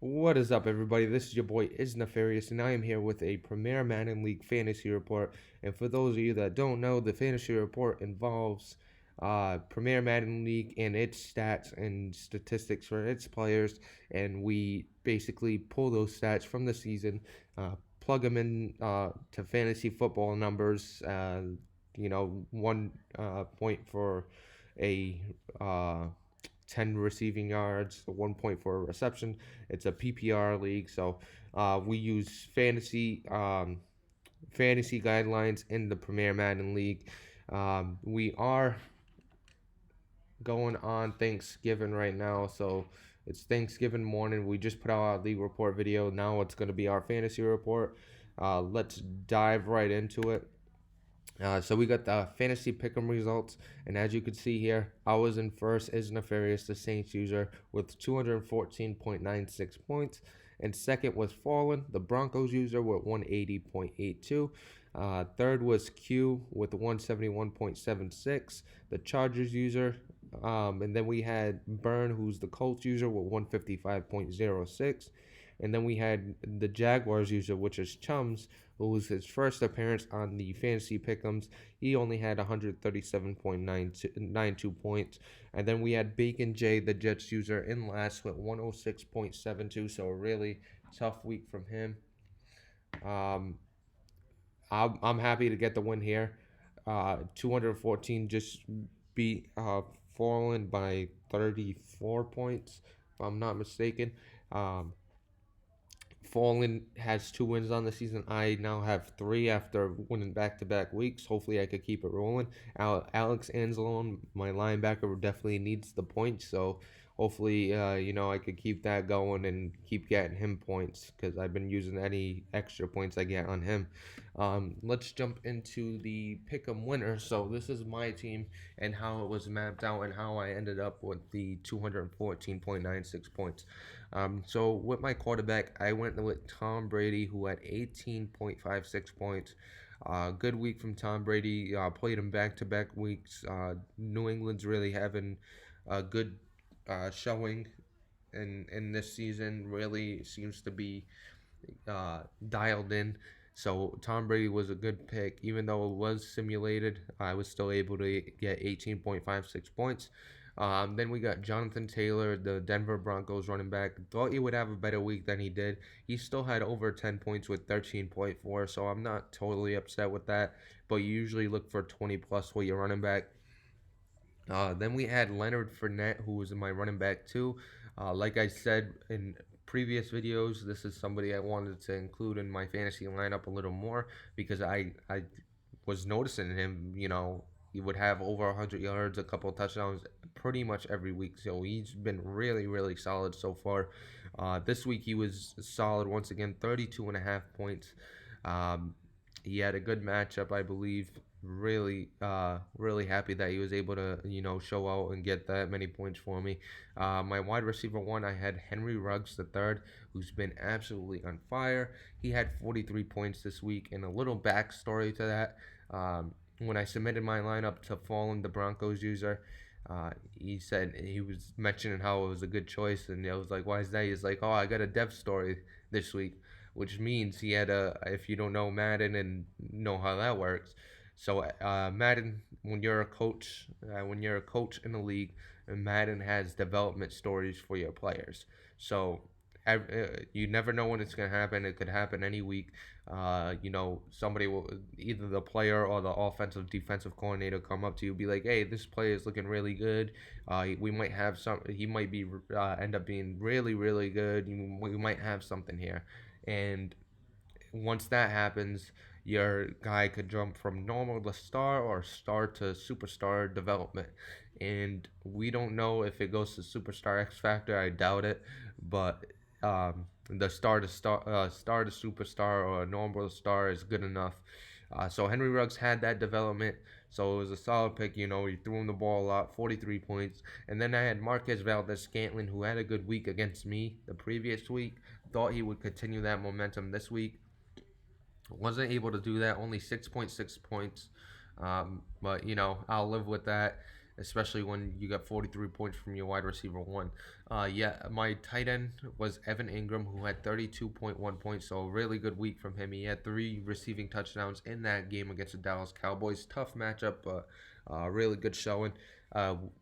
What is up, everybody? This is your boy Is Nefarious, and I am here with a Premier Madden League fantasy report. And for those of you that don't know, the fantasy report involves Premier Madden League and its stats and statistics for its players, and we basically pull those stats from the season, plug them in to fantasy football numbers. 1 point for a 10 receiving yards, 1 point for a reception. It's a PPR league, so we use fantasy guidelines in the Premier Madden League. We are going on Thanksgiving right now, so it's Thanksgiving morning. We just put out our league report video. Now it's going to be our fantasy report. Let's dive right into it. So we got the fantasy pick'em results, and as you can see here, I was in first as Nefarious, the Saints user, with 214.96 points, and second was Fallen, the Broncos user, with 180.82. Third was Q with 171.76, the Chargers user, and then we had Burn, who's the Colts user, with 155.06. And then we had the Jaguars user, which is Chums, who was his first appearance on the fantasy pick'ems. He only had 137.92 points. And then we had Bacon J, the Jets user, in last with 106.72. So a really tough week from him. I'm happy to get the win here. 214 just beat Fallen by 34 points, if I'm not mistaken. Um, Fallen has 2 wins on the season. I now have 3 after winning back-to-back weeks. Hopefully, I could keep it rolling. Alex Anzalone, my linebacker, definitely needs the points. So hopefully, I could keep that going and keep getting him points because I've been using any extra points I get on him. Let's jump into the pick'em winner. So this is my team and how it was mapped out and how I ended up with the 214.96 points. So with my quarterback, I went with Tom Brady, who had 18.56 points. Good week from Tom Brady. Played him back-to-back weeks. New England's really having a good showing in this season. Really seems to be dialed in. So Tom Brady was a good pick, even though it was simulated. I was still able to get 18.56 points. Then we got Jonathan Taylor, the Denver Broncos running back. Thought he would have a better week than he did. He still had over 10 points with 13.4, so I'm not totally upset with that. But you usually look for 20 plus for your running back. Then we had Leonard Fournette, who was my running back too. Like I said in previous videos, this is somebody I wanted to include in my fantasy lineup a little more because I was noticing him. He would have over 100 yards, a couple of touchdowns pretty much every week. So he's been really, really solid so far. This week he was solid once again, 32.5 points. Um, he had a good matchup, I believe. Really happy that he was able to, show out and get that many points for me. My wide receiver one, I had Henry Ruggs the third, who's been absolutely on fire. He had 43 points this week, and a little backstory to that. When I submitted my lineup to Fallen, the Broncos user, he said he was mentioning how it was a good choice, and I was like, "Why is that?" He's like, "Oh, I got a dev story this week," which means he had a. If you don't know Madden and know how that works, so Madden, when you're a coach in the league, Madden has development stories for your players. So you never know when it's gonna happen. It could happen any week. Somebody will, either the player or the offensive defensive coordinator, come up to you, be like, "Hey, this player is looking really good. We might have some. He might be end up being really, really good. We might have something here." And once that happens, your guy could jump from normal to star or star to superstar development. And we don't know if it goes to superstar X Factor. I doubt it, but the star to superstar or a normal star is good enough. So Henry Ruggs had that development, so it was a solid pick. He threw him the ball a lot, 43 points. And then I had Marquez Valdez-Scantling, who had a good week against me the previous week. Thought he would continue that momentum this week. Wasn't able to do that, only 6.6 points. But I'll live with that. especially when you got 43 points from your wide receiver one. Yeah, my tight end was Evan Ingram, who had 32.1 points, so a really good week from him. He had 3 receiving touchdowns in that game against the Dallas Cowboys. Tough matchup, but really good showing.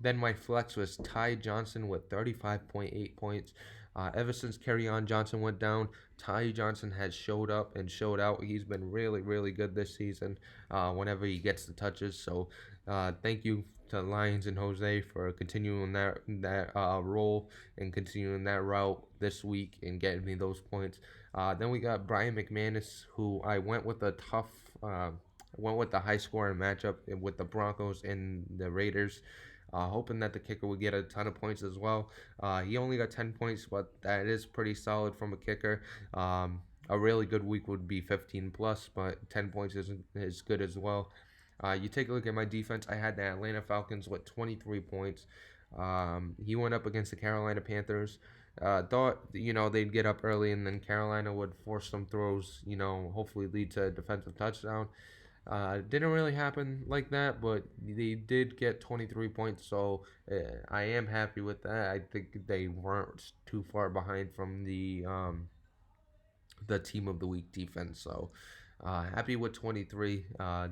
Then my flex was Ty Johnson with 35.8 points. Ever since Kerryon Johnson went down, Ty Johnson has showed up and showed out. He's been really, really good this season whenever he gets the touches. So thank you to Lions and Jose for continuing that role and continuing that route this week and getting me those points. Then we got Brian McManus, who I went with a tough. Went with the high scoring matchup with the Broncos and the Raiders, hoping that the kicker would get a ton of points as well. He only got 10 points, but that is pretty solid from a kicker. A really good week would be 15 plus, but 10 points is good as well. You take a look at my defense. I had the Atlanta Falcons with 23 points. He went up against the Carolina Panthers. Thought they'd get up early and then Carolina would force some throws. Hopefully lead to a defensive touchdown. Didn't really happen like that, but they did get 23 points, so I am happy with that. I think they weren't too far behind from the team of the week defense. So happy with 23.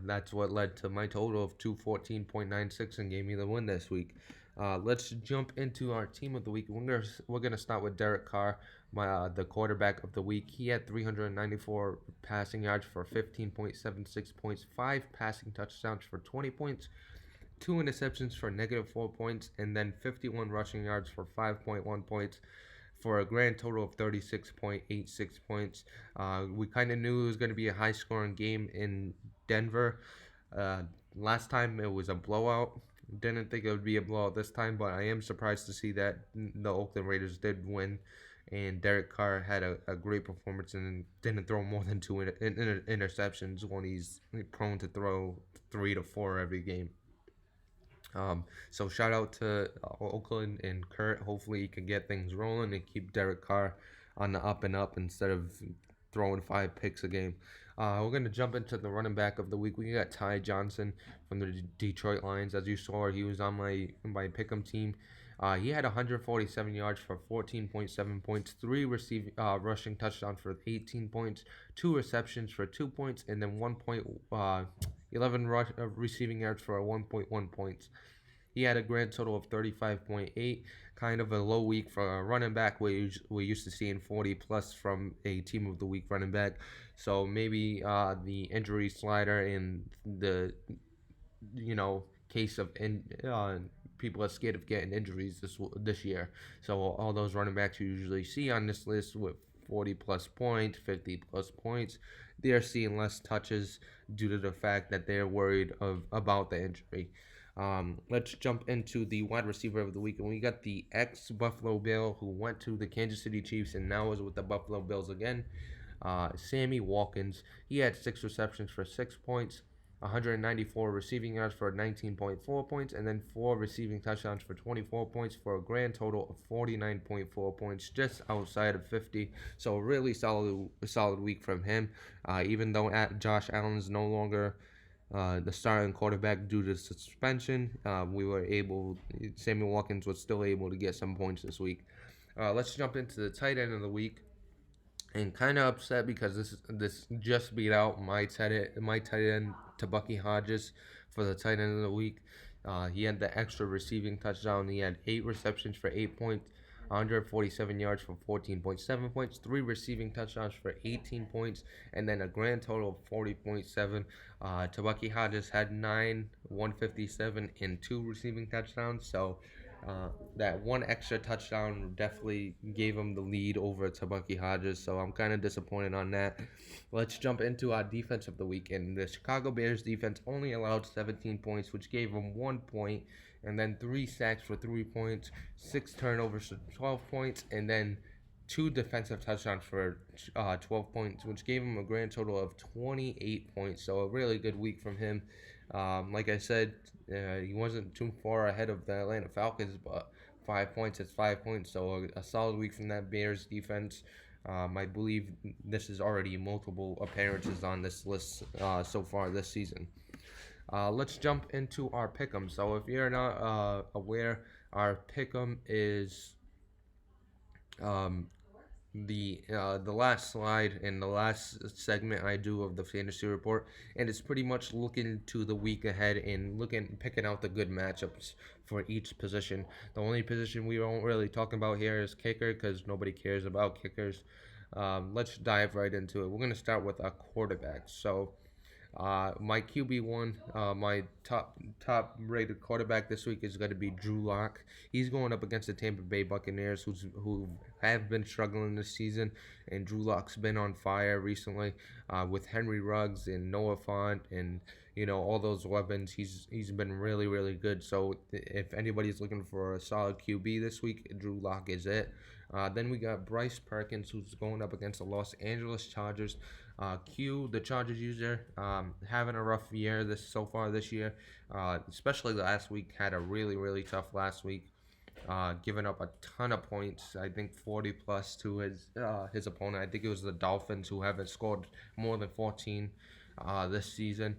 That's what led to my total of 214.96 and gave me the win this week. Let's jump into our team of the week. We're gonna start with Derek Carr, the quarterback of the week. He had 394 passing yards for 15.76 points, 5 passing touchdowns for 20 points, 2 interceptions for -4 points, and then 51 rushing yards for 5.1 points for a grand total of 36.86 points. We kind of knew it was going to be a high scoring game in Denver. Uh, Last time it was a blowout. Didn't think it would be a blowout this time, but I am surprised to see that the Oakland Raiders did win. And Derek Carr had a great performance and didn't throw more than 2 interceptions when he's prone to throw 3 to 4 every game. So shout out to Oakland and Kurt. Hopefully he can get things rolling and keep Derek Carr on the up and up instead of throwing 5 picks a game. We're gonna jump into the running back of the week. We got Ty Johnson from the Detroit Lions. As you saw, he was on my pick'em team. He had 147 yards for 14.7 points, 3 rushing touchdowns for 18 points, 2 receptions for 2 points, and then 11 receiving yards for 1.1 points. He had a grand total of 35.8, kind of a low week for a running back. We're used to seeing 40 plus from a team of the week running back. So maybe the injury slider and the case of people are scared of getting injuries this year. So all those running backs you usually see on this list with 40 plus points, 50 plus points, they're seeing less touches due to the fact that they're worried about the injury. Let's jump into the wide receiver of the week, and we got the ex-Buffalo Bill who went to the Kansas City Chiefs and now is with the Buffalo Bills again. Sammy Watkins. He had 6 receptions for 6 points, 194 receiving yards for 19.4 points, and then 4 receiving touchdowns for 24 points for a grand total of 49.4 points, just outside of 50. So a really solid week from him. Even though Josh Allen is no longer the starting quarterback due to suspension, Sammy Watkins was still able to get some points this week. Let's jump into the tight end of the week. And kind of upset because this just beat out my tight end to Bucky Hodges for the tight end of the week. He had the extra receiving touchdown. He had 8 receptions for 8 points, 147 yards for 14.7 points, 3 receiving touchdowns for 18 points, and then a grand total of 40.7. Bucky Hodges had 157, and 2 receiving touchdowns. So that one extra touchdown definitely gave him the lead over Bucky Hodges, so I'm kind of disappointed on that. Let's jump into our defense of the week. And the Chicago Bears defense only allowed 17 points, which gave them 1 point, and then 3 sacks for 3 points, 6 turnovers for 12 points, and then 2 defensive touchdowns for 12 points, which gave him a grand total of 28 points. So a really good week from him. Like I said, he wasn't too far ahead of the Atlanta Falcons, but 5 points is 5 points. So a solid week from that Bears defense. I believe this is already multiple appearances on this list so far this season. Let's jump into our pick'em. So if you're not aware, our pick'em is um, the last slide and the last segment I do of the fantasy report, and it's pretty much looking to the week ahead and looking picking out the good matchups for each position. The only position we won't really talk about here is kicker because nobody cares about kickers. Let's dive right into it. We're gonna start with our quarterbacks. So my QB1, my top rated quarterback this week is going to be Drew Lock. He's going up against the Tampa Bay Buccaneers, who have been struggling this season, and Drew Lock's been on fire recently with Henry Ruggs and Noah Font and all those weapons. He's been really good. So if anybody's looking for a solid QB this week, Drew Lock is it. Then we got Bryce Perkins, who's going up against the Los Angeles Chargers. Q, the Chargers user, having a rough year so far this year, especially last week. Had a really tough last week, giving up a ton of points. I think 40 plus to his opponent. I think it was the Dolphins, who haven't scored more than 14 this season.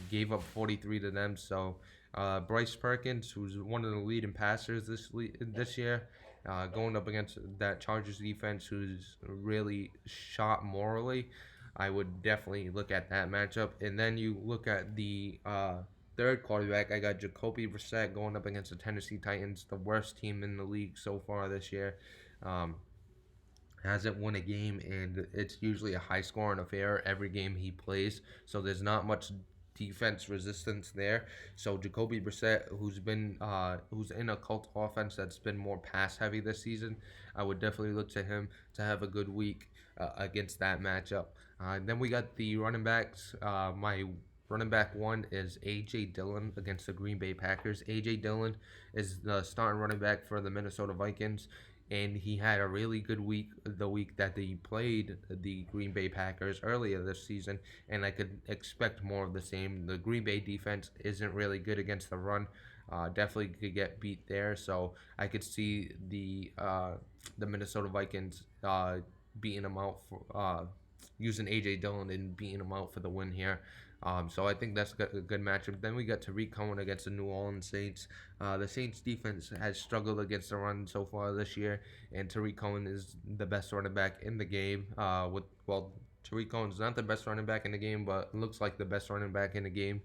Gave up 43 to them. So Bryce Perkins, who's one of the leading passers this year. Going up against that Chargers defense, who's really shot morally, I would definitely look at that matchup. And then you look at the third quarterback. I got Jacoby Brissett going up against the Tennessee Titans, the worst team in the league so far this year. Um, hasn't won a game, and it's usually a high scoring affair every game he plays. So there's not much defense resistance there. So Jacoby Brissett, who's in a cult offense that's been more pass heavy this season, I would definitely look to him to have a good week against that matchup. Then we got the running backs. My running back one is A.J. Dillon against the Green Bay Packers. A.J. Dillon is the starting running back for the Minnesota Vikings, and he had a really good week the week that they played the Green Bay Packers earlier this season, and I could expect more of the same. The Green Bay defense isn't really good against the run. Definitely could get beat there, so I could see the Minnesota Vikings beating them out for using AJ Dillon and beating them out for the win here. So I think that's a good matchup. Then we got Tariq Cohen against the New Orleans Saints. The Saints defense has struggled against the run so far this year, and Tariq Cohen is the best running back in the game. Tariq Cohen's not the best running back in the game, but looks like the best running back in the game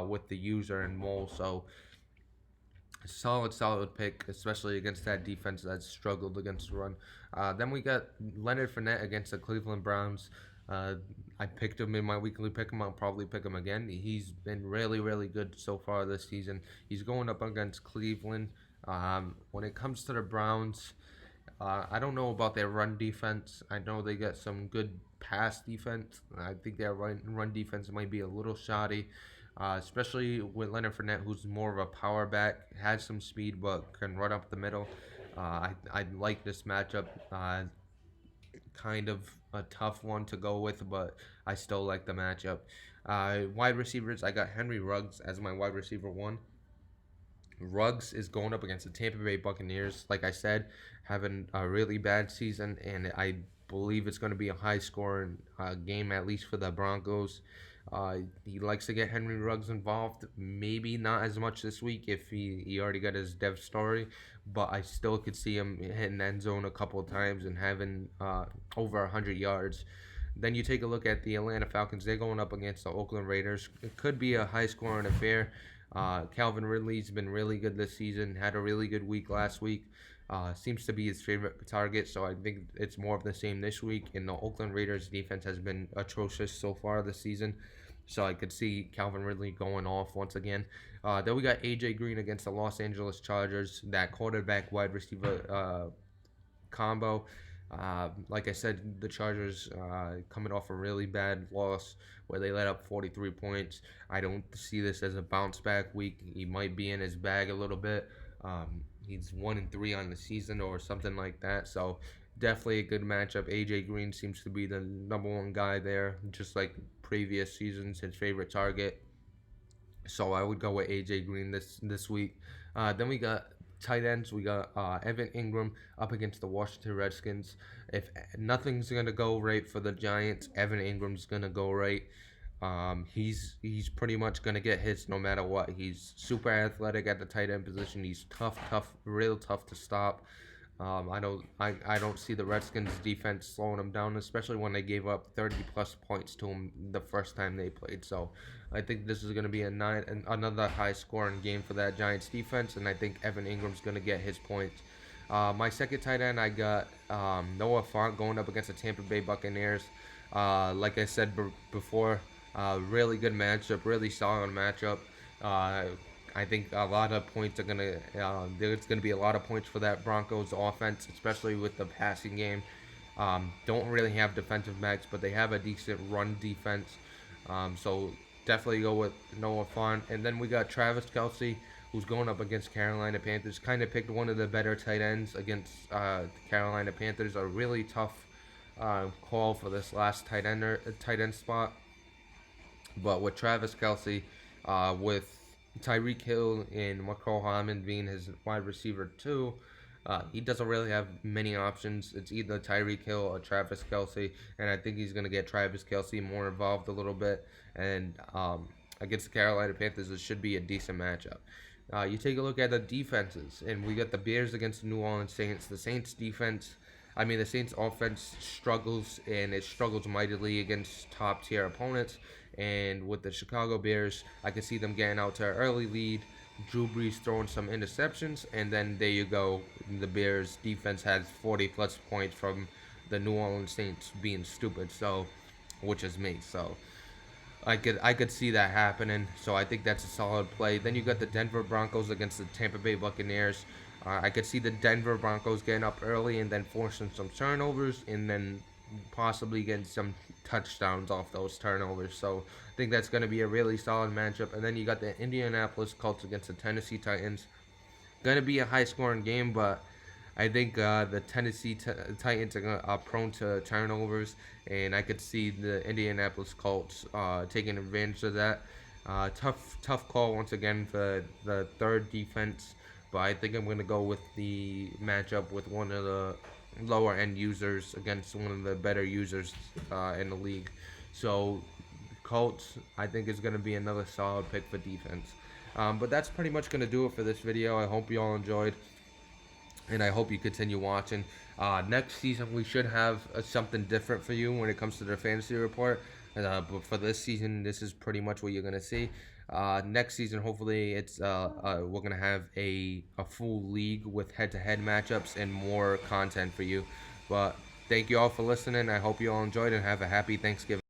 with the user and Mole. So solid pick, especially against that defense that's struggled against the run. Then we got Leonard Fournette against the Cleveland Browns. I picked him in my weekly pick him. I'll probably pick him again. He's been really good so far this season. He's going up against Cleveland. When it comes to the Browns, I don't know about their run defense. I know they got some good pass defense. I think their run defense might be a little shoddy, especially with Leonard Fournette, who's more of a power back, has some speed but can run up the middle. I like this matchup. Kind of a tough one to go with, but I still like the matchup. Wide receivers, I got Henry Ruggs as my wide receiver one. Ruggs is going up against the Tampa Bay Buccaneers. Like I said, having a really bad season, and I believe it's going to be a high-scoring game, at least for the Broncos. He likes to get Henry Ruggs involved. Maybe not as much this week if he already got his dev story, but I still could see him hitting the end zone a couple of times and having over 100 yards. Then you take a look at the Atlanta Falcons. They're going up against the Oakland Raiders. It could be a high-scoring affair. Calvin Ridley's been really good this season. Had a really good week last week. Seems to be his favorite target, so I think it's more of the same this week. And the Oakland Raiders defense has been atrocious so far this season, so I could see Calvin Ridley going off once again. Then we got AJ Green against the Los Angeles Chargers. That quarterback wide receiver combo. Like I said, the Chargers coming off a really bad loss where they let up 43 points. I don't see this as a bounce back week. He might be in his bag a little bit. He's 1-3 on the season or something like that. So definitely a good matchup. AJ Green seems to be the number one guy there, just like previous seasons, his favorite target. So I would go with AJ Green this week. Then we got tight ends. We got Evan Ingram up against the Washington Redskins. If nothing's gonna go right for the Giants, Evan Ingram's gonna go right. He's pretty much gonna get hits no matter what. He's super athletic at the tight end position. He's tough, real tough to stop. I don't see the Redskins defense slowing him down, especially when they gave up 30 plus points to him the first time they played. So I think this is going to be another high scoring game for that Giants defense, and I think Evan Ingram's going to get his points. My second tight end, I got Noah Fant going up against the Tampa Bay Buccaneers. Like I said before, really good matchup, really solid matchup. Uh, I think a lot of points are gonna. There's gonna be a lot of points for that Broncos offense, especially with the passing game. Don't really have defensive backs, but they have a decent run defense. So definitely go with Noah Fant. And then we got Travis Kelce, who's going up against Carolina Panthers. Kind of picked one of the better tight ends against the Carolina Panthers. A really tough call for this last tight end spot. But with Travis Kelce, with Tyreek Hill and McCall Harmon being his wide receiver too, he doesn't really have many options. It's either Tyreek Hill or Travis Kelce, and I think he's going to get Travis Kelce more involved a little bit. And against the Carolina Panthers, it should be a decent matchup. You take a look at the defenses, and we got the Bears against the New Orleans Saints. The Saints offense struggles, and it struggles mightily against top tier opponents. And with the Chicago Bears, I can see them getting out to an early lead. Drew Brees throwing some interceptions, and then there you go. The Bears defense has 40 plus points from the New Orleans Saints being stupid, so which is me. So I could see that happening. So I think that's a solid play. Then you got the Denver Broncos against the Tampa Bay Buccaneers. I could see the Denver Broncos getting up early and then forcing some turnovers and then possibly getting some touchdowns off those turnovers. So I think that's going to be a really solid matchup. And then you got the Indianapolis Colts against the Tennessee Titans. Going to be a high scoring game, but I think the Titans are prone to turnovers, and I could see the Indianapolis Colts taking advantage of that. Tough call once again for the third defense, but I think I'm going to go with the matchup with one of the lower end users against one of the better users in the league. So Colts, I think, is going to be another solid pick for defense. But that's pretty much going to do it for this video. I hope you all enjoyed, and I hope you continue watching. Next season, we should have something different for you when it comes to the fantasy report. But for this season, this is pretty much what you're going to see. Next season, hopefully, we're going to have a full league with head-to-head matchups and more content for you. But thank you all for listening. I hope you all enjoyed and have a happy Thanksgiving.